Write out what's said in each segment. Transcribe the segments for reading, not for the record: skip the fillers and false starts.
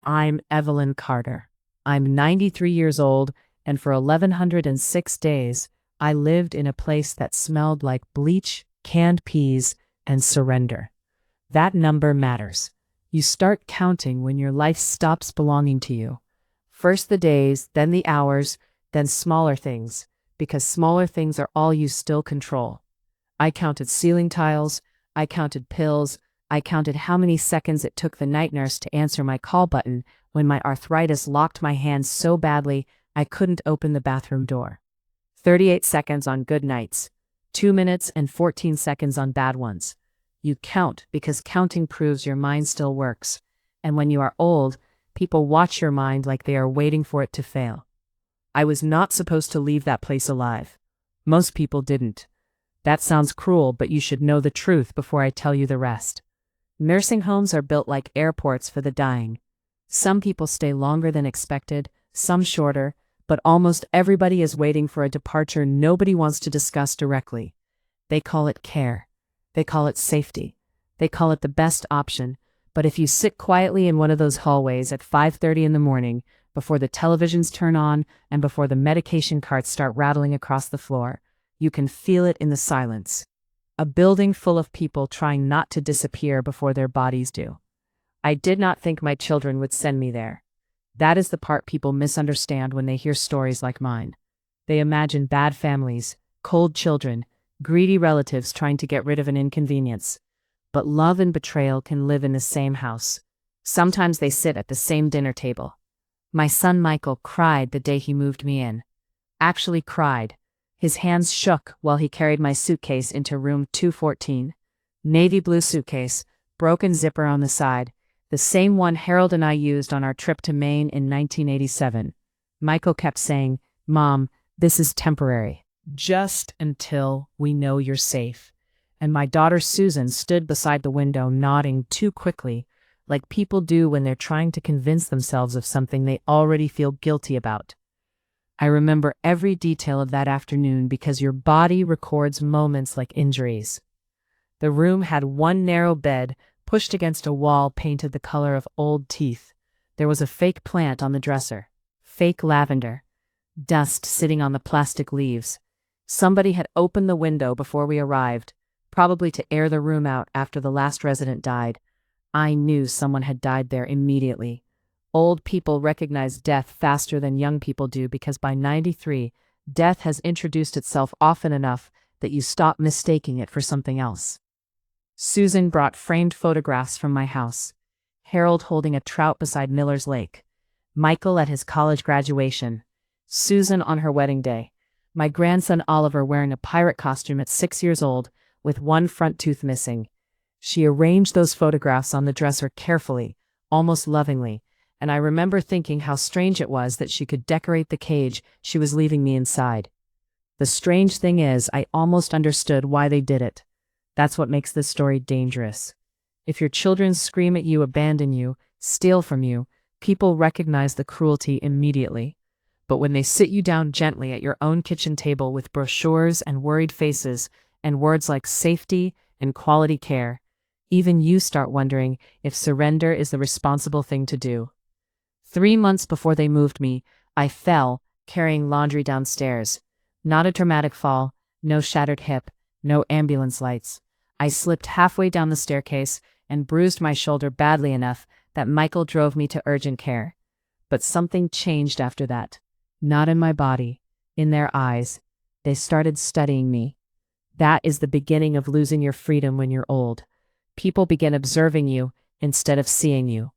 I'm Evelyn Carter. I'm 93 years old, and for 1,106 days, I lived in a place that smelled like bleach, canned peas, and surrender. That number matters. You start counting when your life stops belonging to you. First the days, then the hours, then smaller things, because smaller things are all you still control. I counted ceiling tiles, I counted pills, I counted how many seconds it took the night nurse to answer my call button when my arthritis locked my hands so badly I couldn't open the bathroom door. 38 seconds on good nights, 2 minutes and 14 seconds on bad ones. You count because counting proves your mind still works. And when you are old, people watch your mind like they are waiting for it to fail. I was not supposed to leave that place alive. Most people didn't. That sounds cruel, but you should know the truth before I tell you the rest. Nursing homes are built like airports for the dying. Some people stay longer than expected, some shorter, but almost everybody is waiting for a departure nobody wants to discuss directly. They call it care. They call it safety. They call it the best option, but if you sit quietly in one of those hallways at 5:30 in the morning, before the televisions turn on and before the medication carts start rattling across the floor, you can feel it in the silence. A building full of people trying not to disappear before their bodies do. I did not think my children would send me there. That is the part people misunderstand when they hear stories like mine. They imagine bad families, cold children, greedy relatives trying to get rid of an inconvenience. But love and betrayal can live in the same house. Sometimes they sit at the same dinner table. My son Michael cried the day he moved me in. Actually cried. His hands shook while he carried my suitcase into room 214. Navy blue suitcase, broken zipper on the side, the same one Harold and I used on our trip to Maine in 1987. Michael kept saying, "Mom, this is temporary. Just until we know you're safe." And my daughter Susan stood beside the window nodding too quickly, like people do when they're trying to convince themselves of something they already feel guilty about. I remember every detail of that afternoon because your body records moments like injuries. The room had one narrow bed pushed against a wall painted the color of old teeth. There was a fake plant on the dresser, fake lavender, dust sitting on the plastic leaves. Somebody had opened the window before we arrived, probably to air the room out after the last resident died. I knew someone had died there immediately. Old people recognize death faster than young people do because by 93, death has introduced itself often enough that you stop mistaking it for something else. Susan brought framed photographs from my house. Harold holding a trout beside Miller's Lake. Michael at his college graduation. Susan on her wedding day. My grandson Oliver wearing a pirate costume at 6 years old, with one front tooth missing. She arranged those photographs on the dresser carefully, almost lovingly, and I remember thinking how strange it was that she could decorate the cage she was leaving me inside. The strange thing is, I almost understood why they did it. That's what makes this story dangerous. If your children scream at you, abandon you, steal from you, people recognize the cruelty immediately. But when they sit you down gently at your own kitchen table with brochures and worried faces and words like safety and quality care, even you start wondering if surrender is the responsible thing to do. 3 months before they moved me, I fell, carrying laundry downstairs. Not a traumatic fall, no shattered hip, no ambulance lights. I slipped halfway down the staircase and bruised my shoulder badly enough that Michael drove me to urgent care. But something changed after that. Not in my body, in their eyes. They started studying me. That is the beginning of losing your freedom when you're old. People begin observing you instead of seeing you.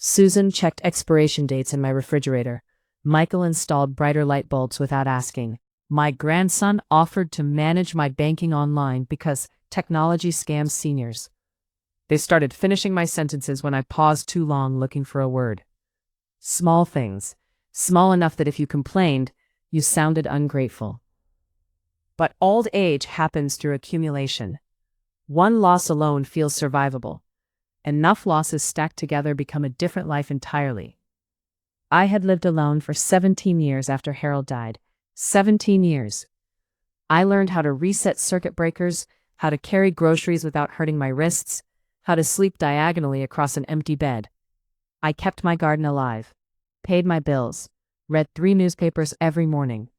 Susan checked expiration dates in my refrigerator. Michael installed brighter light bulbs without asking. My grandson offered to manage my banking online because technology scams seniors. They started finishing my sentences when I paused too long looking for a word. Small things. Small enough that if you complained, you sounded ungrateful. But old age happens through accumulation. One loss alone feels survivable. Enough losses stacked together become a different life entirely. I had lived alone for 17 years after Harold died. 17 years. I learned how to reset circuit breakers, how to carry groceries without hurting my wrists, how to sleep diagonally across an empty bed. I kept my garden alive, paid my bills, read 3 newspapers every morning.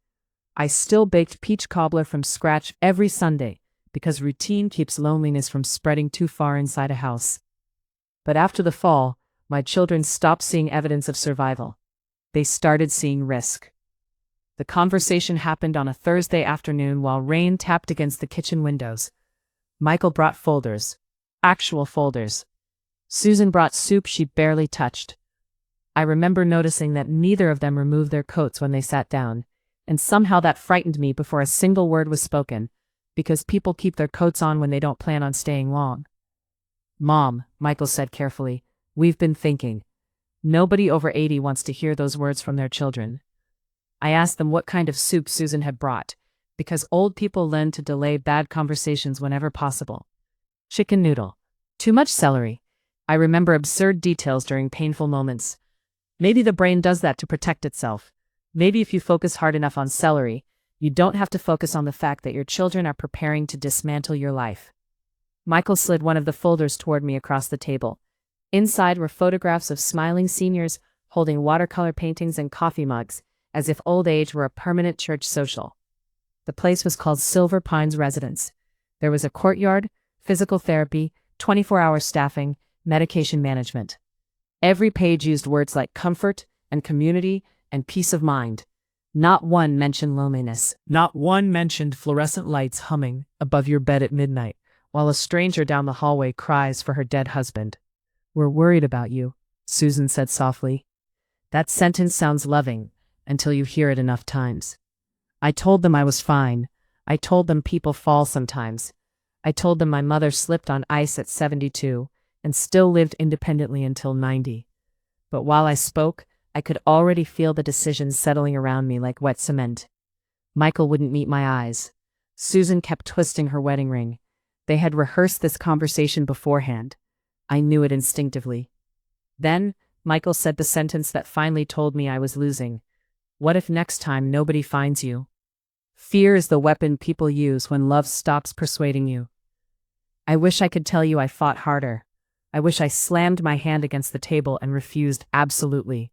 I still baked peach cobbler from scratch every Sunday because routine keeps loneliness from spreading too far inside a house. But after the fall, my children stopped seeing evidence of survival. They started seeing risk. The conversation happened on a Thursday afternoon while rain tapped against the kitchen windows. Michael brought folders. Actual folders. Susan brought soup she barely touched. I remember noticing that neither of them removed their coats when they sat down, and somehow that frightened me before a single word was spoken, because people keep their coats on when they don't plan on staying long. "Mom," Michael said carefully, "we've been thinking. Nobody over 80 wants to hear those words from their children." I asked them what kind of soup Susan had brought, because old people learn to delay bad conversations whenever possible. Chicken noodle. Too much celery. I remember absurd details during painful moments. Maybe the brain does that to protect itself. Maybe if you focus hard enough on celery, you don't have to focus on the fact that your children are preparing to dismantle your life. Michael slid one of the folders toward me across the table. Inside were photographs of smiling seniors holding watercolor paintings and coffee mugs, as if old age were a permanent church social. The place was called Silver Pines Residence. There was a courtyard, physical therapy, 24-hour staffing, medication management. Every page used words like comfort and community and peace of mind. Not one mentioned loneliness. Not one mentioned fluorescent lights humming above your bed at midnight, while a stranger down the hallway cries for her dead husband. "We're worried about you," Susan said softly. That sentence sounds loving until you hear it enough times. I told them I was fine. I told them people fall sometimes. I told them my mother slipped on ice at 72 and still lived independently until 90. But while I spoke, I could already feel the decisions settling around me like wet cement. Michael wouldn't meet my eyes. Susan kept twisting her wedding ring. They had rehearsed this conversation beforehand. I knew it instinctively. Then, Michael said the sentence that finally told me I was losing. "What if next time nobody finds you?" Fear is the weapon people use when love stops persuading you. I wish I could tell you I fought harder. I wish I slammed my hand against the table and refused absolutely.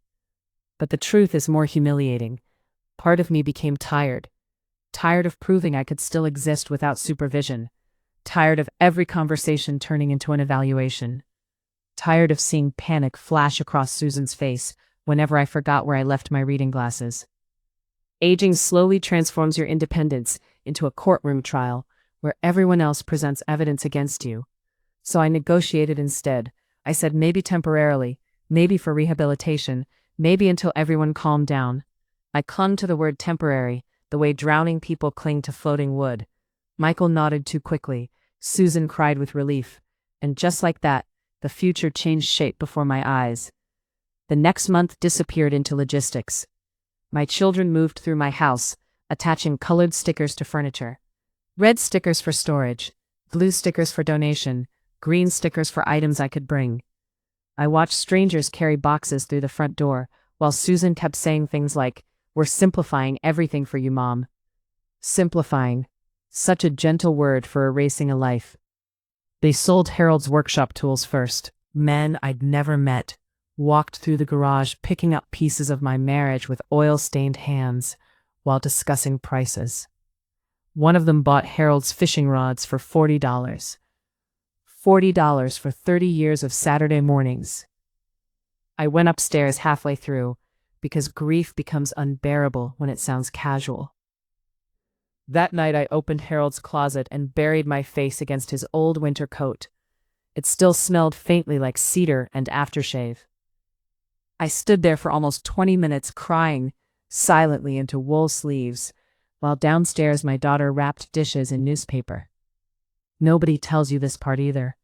But the truth is more humiliating. Part of me became tired. Tired of proving I could still exist without supervision. Tired of every conversation turning into an evaluation. Tired of seeing panic flash across Susan's face whenever I forgot where I left my reading glasses. Aging slowly transforms your independence into a courtroom trial where everyone else presents evidence against you. So I negotiated instead. I said maybe temporarily, maybe for rehabilitation, maybe until everyone calmed down. I clung to the word temporary, the way drowning people cling to floating wood. Michael nodded too quickly. Susan cried with relief. And just like that, the future changed shape before my eyes. The next month disappeared into logistics. My children moved through my house, attaching colored stickers to furniture. Red stickers for storage, blue stickers for donation, green stickers for items I could bring. I watched strangers carry boxes through the front door, while Susan kept saying things like, "We're simplifying everything for you, Mom." Simplifying. Such a gentle word for erasing a life. They sold Harold's workshop tools first. Men I'd never met walked through the garage picking up pieces of my marriage with oil-stained hands while discussing prices. One of them bought Harold's fishing rods for $40. $40 for 30 years of Saturday mornings. I went upstairs halfway through because grief becomes unbearable when it sounds casual. That night I opened Harold's closet and buried my face against his old winter coat. It still smelled faintly like cedar and aftershave. I stood there for almost 20 minutes crying silently into wool sleeves, while downstairs my daughter wrapped dishes in newspaper. Nobody tells you this part either.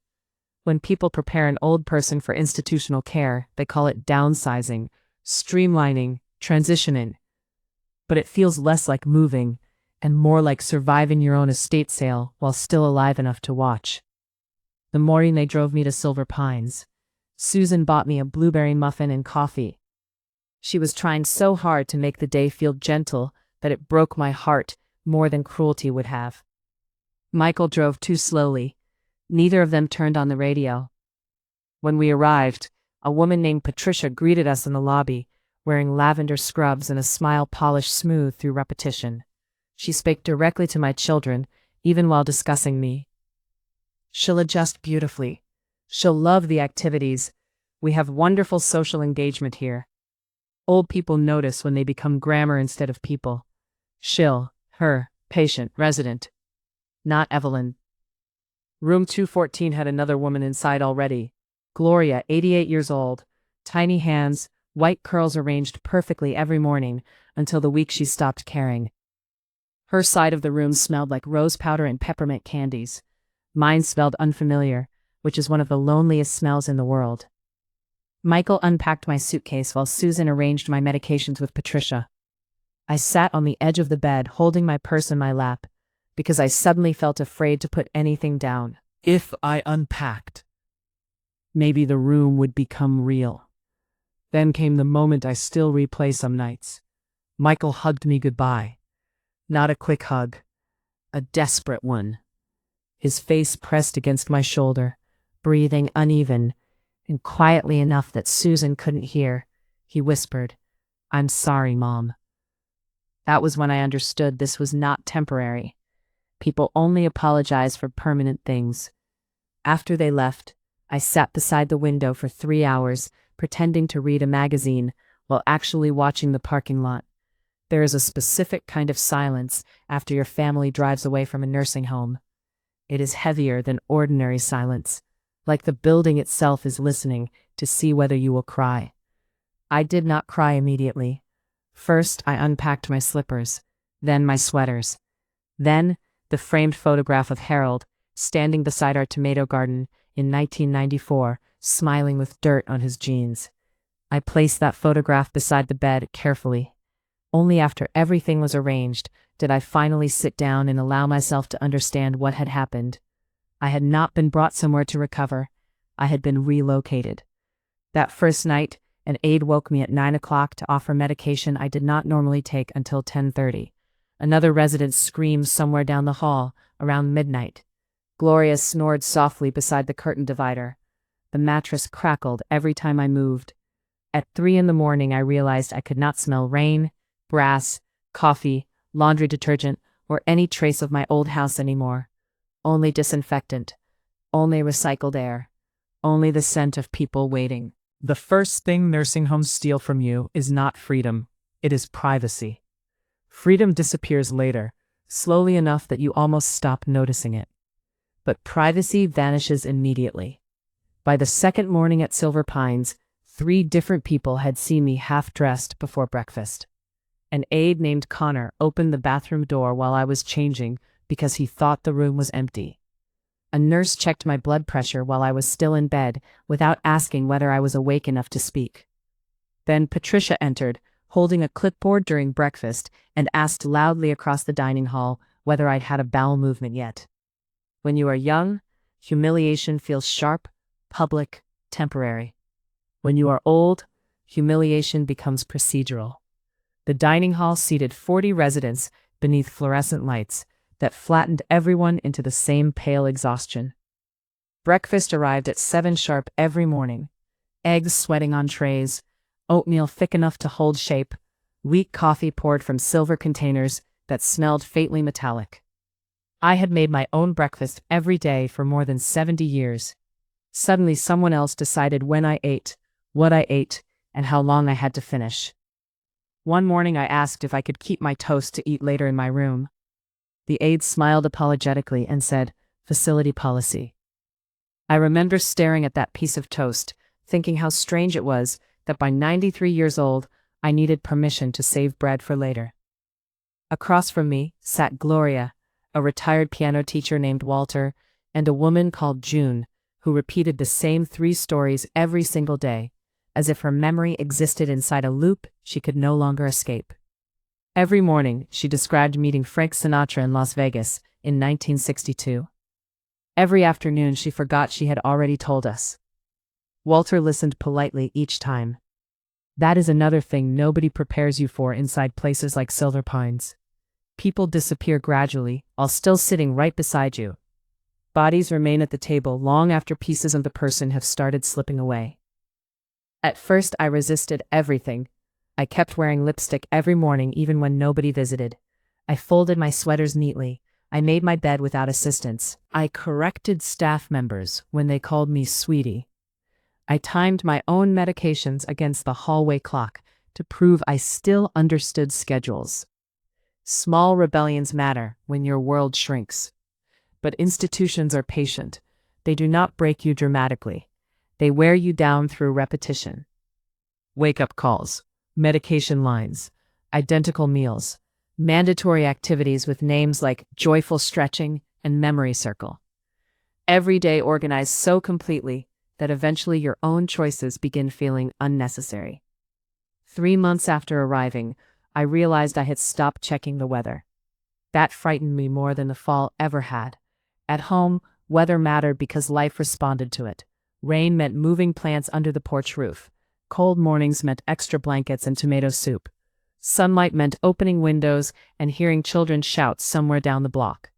When people prepare an old person for institutional care, they call it downsizing, streamlining, transitioning. But it feels less like moving and more like surviving your own estate sale while still alive enough to watch. The morning they drove me to Silver Pines, Susan bought me a blueberry muffin and coffee. She was trying so hard to make the day feel gentle that it broke my heart more than cruelty would have. Michael drove too slowly. Neither of them turned on the radio. When we arrived, A woman named Patricia greeted us in the lobby, wearing lavender scrubs and a smile polished smooth through repetition. She spoke directly to my children, even while discussing me. She'll adjust beautifully. She'll love the activities. We have wonderful social engagement here. Old people notice when they become grammar instead of people. She'll, her, patient, resident. Not Evelyn. Room 214 had another woman inside already. Gloria, 88 years old. Tiny hands, white curls arranged perfectly every morning until the week she stopped caring. Her side of the room smelled like rose powder and peppermint candies. Mine smelled unfamiliar, which is one of the loneliest smells in the world. Michael unpacked my suitcase while Susan arranged my medications with Patricia. I sat on the edge of the bed holding my purse in my lap because I suddenly felt afraid to put anything down. If I unpacked, maybe the room would become real. Then came the moment I still replay some nights. Michael hugged me goodbye. Not a quick hug, a desperate one. His face pressed against my shoulder, breathing uneven, and quietly enough that Susan couldn't hear. He whispered, "I'm sorry, Mom." That was when I understood this was not temporary. People only apologize for permanent things. After they left, I sat beside the window for 3 hours, pretending to read a magazine while actually watching the parking lot. There is a specific kind of silence after your family drives away from a nursing home. It is heavier than ordinary silence, like the building itself is listening to see whether you will cry. I did not cry immediately. First, I unpacked my slippers, then my sweaters. Then, the framed photograph of Harold, standing beside our tomato garden in 1994, smiling with dirt on his jeans. I placed that photograph beside the bed carefully. Only after everything was arranged did I finally sit down and allow myself to understand what had happened. I had not been brought somewhere to recover. I had been relocated. That first night, an aide woke me at 9 o'clock to offer medication I did not normally take until 10:30. Another resident screamed somewhere down the hall around midnight. Gloria snored softly beside the curtain divider. The mattress crackled every time I moved. At 3 in the morning, I realized I could not smell rain, brass, coffee, laundry detergent, or any trace of my old house anymore. Only disinfectant, only recycled air, only the scent of people waiting. The first thing nursing homes steal from you is not freedom, it is privacy. Freedom disappears later, slowly enough that you almost stop noticing it. But privacy vanishes immediately. By the second morning at Silver Pines, 3 different people had seen me half-dressed before breakfast. An aide named Connor opened the bathroom door while I was changing because he thought the room was empty. A nurse checked my blood pressure while I was still in bed without asking whether I was awake enough to speak. Then Patricia entered, holding a clipboard during breakfast, and asked loudly across the dining hall whether I'd had a bowel movement yet. When you are young, humiliation feels sharp, public, temporary. When you are old, humiliation becomes procedural. The dining hall seated 40 residents beneath fluorescent lights that flattened everyone into the same pale exhaustion. Breakfast arrived at 7 sharp every morning. Eggs sweating on trays, oatmeal thick enough to hold shape, weak coffee poured from silver containers that smelled faintly metallic. I had made my own breakfast every day for more than 70 years. Suddenly someone else decided when I ate, what I ate, and how long I had to finish. One morning I asked if I could keep my toast to eat later in my room. The aide smiled apologetically and said, "Facility policy." I remember staring at that piece of toast, thinking how strange it was that by 93 years old, I needed permission to save bread for later. Across from me sat Gloria, a retired piano teacher named Walter, and a woman called June, who repeated the same 3 stories every single day, as if her memory existed inside a loop she could no longer escape. Every morning, she described meeting Frank Sinatra in Las Vegas in 1962. Every afternoon, she forgot she had already told us. Walter listened politely each time. That is another thing nobody prepares you for inside places like Silver Pines. People disappear gradually, while still sitting right beside you. Bodies remain at the table long after pieces of the person have started slipping away. At first, I resisted everything. I kept wearing lipstick every morning, even when nobody visited. I folded my sweaters neatly. I made my bed without assistance. I corrected staff members when they called me sweetie. I timed my own medications against the hallway clock to prove I still understood schedules. Small rebellions matter when your world shrinks. But institutions are patient. They do not break you dramatically. They wear you down through repetition. Wake-up calls, medication lines, identical meals, mandatory activities with names like joyful stretching and memory circle. Every day organized so completely that eventually your own choices begin feeling unnecessary. 3 months after arriving, I realized I had stopped checking the weather. That frightened me more than the fall ever had. At home, weather mattered because life responded to it. Rain meant moving plants under the porch roof. Cold mornings meant extra blankets and tomato soup. Sunlight meant opening windows and hearing children shout somewhere down the block.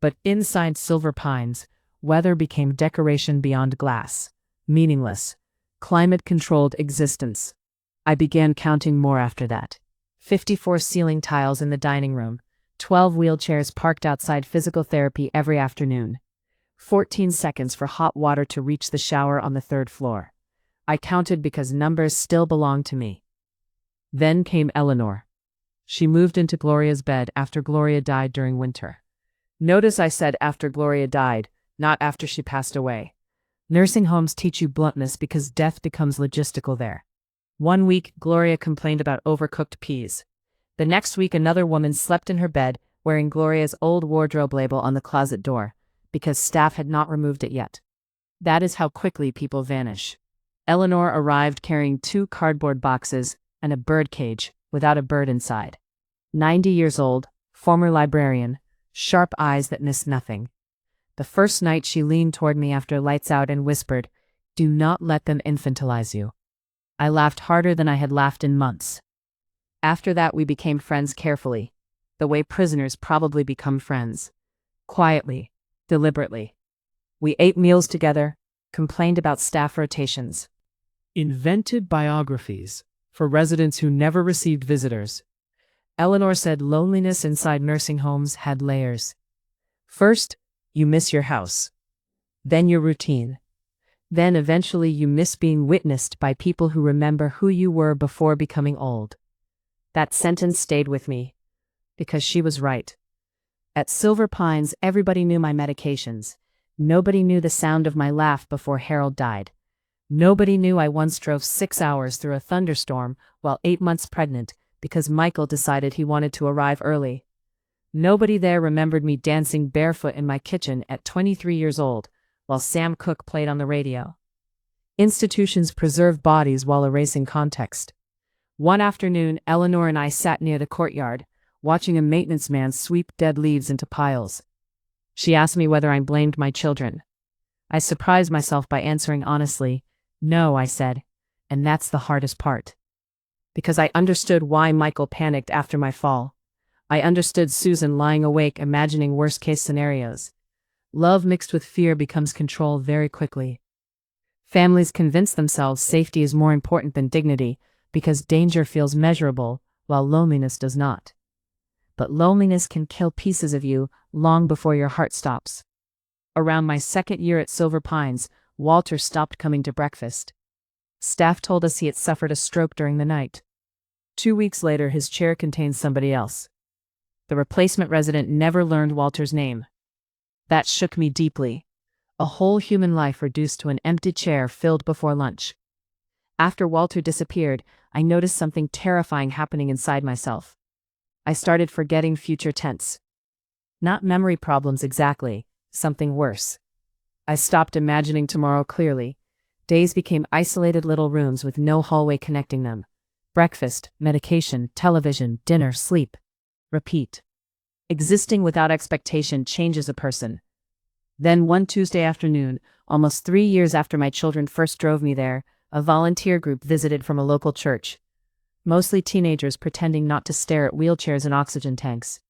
But inside Silver Pines, weather became decoration beyond glass, meaningless, climate-controlled existence. I began counting more after that. 54 ceiling tiles in the dining room, 12 wheelchairs parked outside physical therapy every afternoon, 14 seconds for hot water to reach the shower on the 3rd floor. I counted because numbers still belonged to me. Then came Eleanor. She moved into Gloria's bed after Gloria died during winter. Notice I said after Gloria died, not after she passed away. Nursing homes teach you bluntness because death becomes logistical there. One week, Gloria complained about overcooked peas. The next week, another woman slept in her bed wearing Gloria's old wardrobe label on the closet door because staff had not removed it yet. That is how quickly people vanish. Eleanor arrived carrying 2 cardboard boxes and a bird cage without a bird inside. 90 years old, former librarian, sharp eyes that miss nothing. The first night she leaned toward me after lights out and whispered, "Do not let them infantilize you." I laughed harder than I had laughed in months. After that, we became friends carefully, the way prisoners probably become friends. Quietly, deliberately. We ate meals together, complained about staff rotations, invented biographies for residents who never received visitors. Eleanor said loneliness inside nursing homes had layers. First, you miss your house. Then your routine. Then eventually you miss being witnessed by people who remember who you were before becoming old. That sentence stayed with me, because she was right. At Silver Pines, everybody knew my medications. Nobody knew the sound of my laugh before Harold died. Nobody knew I once drove 6 hours through a thunderstorm while 8 months pregnant because Michael decided he wanted to arrive early. Nobody there remembered me dancing barefoot in my kitchen at 23 years old while Sam Cooke played on the radio. Institutions preserve bodies while erasing context. One afternoon, Eleanor and I sat near the courtyard, watching a maintenance man sweep dead leaves into piles. She asked me whether I blamed my children. I surprised myself by answering honestly, "No," I said, and that's the hardest part. Because I understood why Michael panicked after my fall. I understood Susan lying awake imagining worst-case scenarios. Love mixed with fear becomes control very quickly. Families convince themselves safety is more important than dignity because danger feels measurable, while loneliness does not. But loneliness can kill pieces of you long before your heart stops. Around my 2nd year at Silver Pines, Walter stopped coming to breakfast. Staff told us he had suffered a stroke during the night. 2 weeks later, his chair contained somebody else. The replacement resident never learned Walter's name. That shook me deeply. A whole human life reduced to an empty chair filled before lunch. After Walter disappeared, I noticed something terrifying happening inside myself. I started forgetting future tense. Not memory problems exactly, something worse. I stopped imagining tomorrow clearly. Days became isolated little rooms with no hallway connecting them. Breakfast, medication, television, dinner, sleep. Repeat. Existing without expectation changes a person. Then one Tuesday afternoon, almost 3 years after my children first drove me there, a volunteer group visited from a local church. Mostly teenagers pretending not to stare at wheelchairs and oxygen tanks.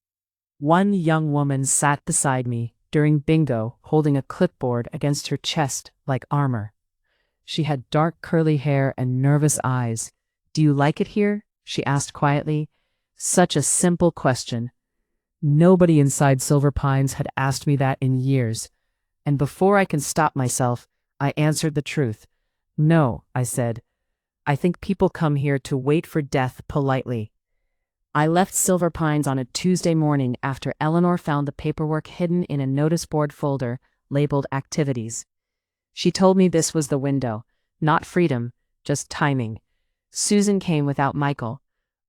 One young woman sat beside me during bingo, holding a clipboard against her chest like armor. She had dark curly hair and nervous eyes. "Do you like it here?" she asked quietly. Such a simple question. Nobody inside Silver Pines had asked me that in years. And before I can stop myself, I answered the truth. "No," I said. "I think people come here to wait for death politely." I left Silver Pines on a Tuesday morning after Eleanor found the paperwork hidden in a notice board folder labeled Activities. She told me this was the window, not freedom, just timing. Susan came without Michael.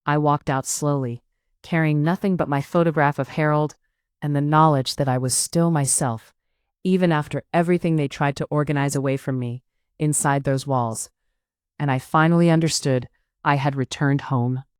I walked out slowly, carrying nothing but my photograph of Harold and the knowledge that I was still myself, even after everything they tried to organize away from me, inside those walls. And I finally understood I had returned home.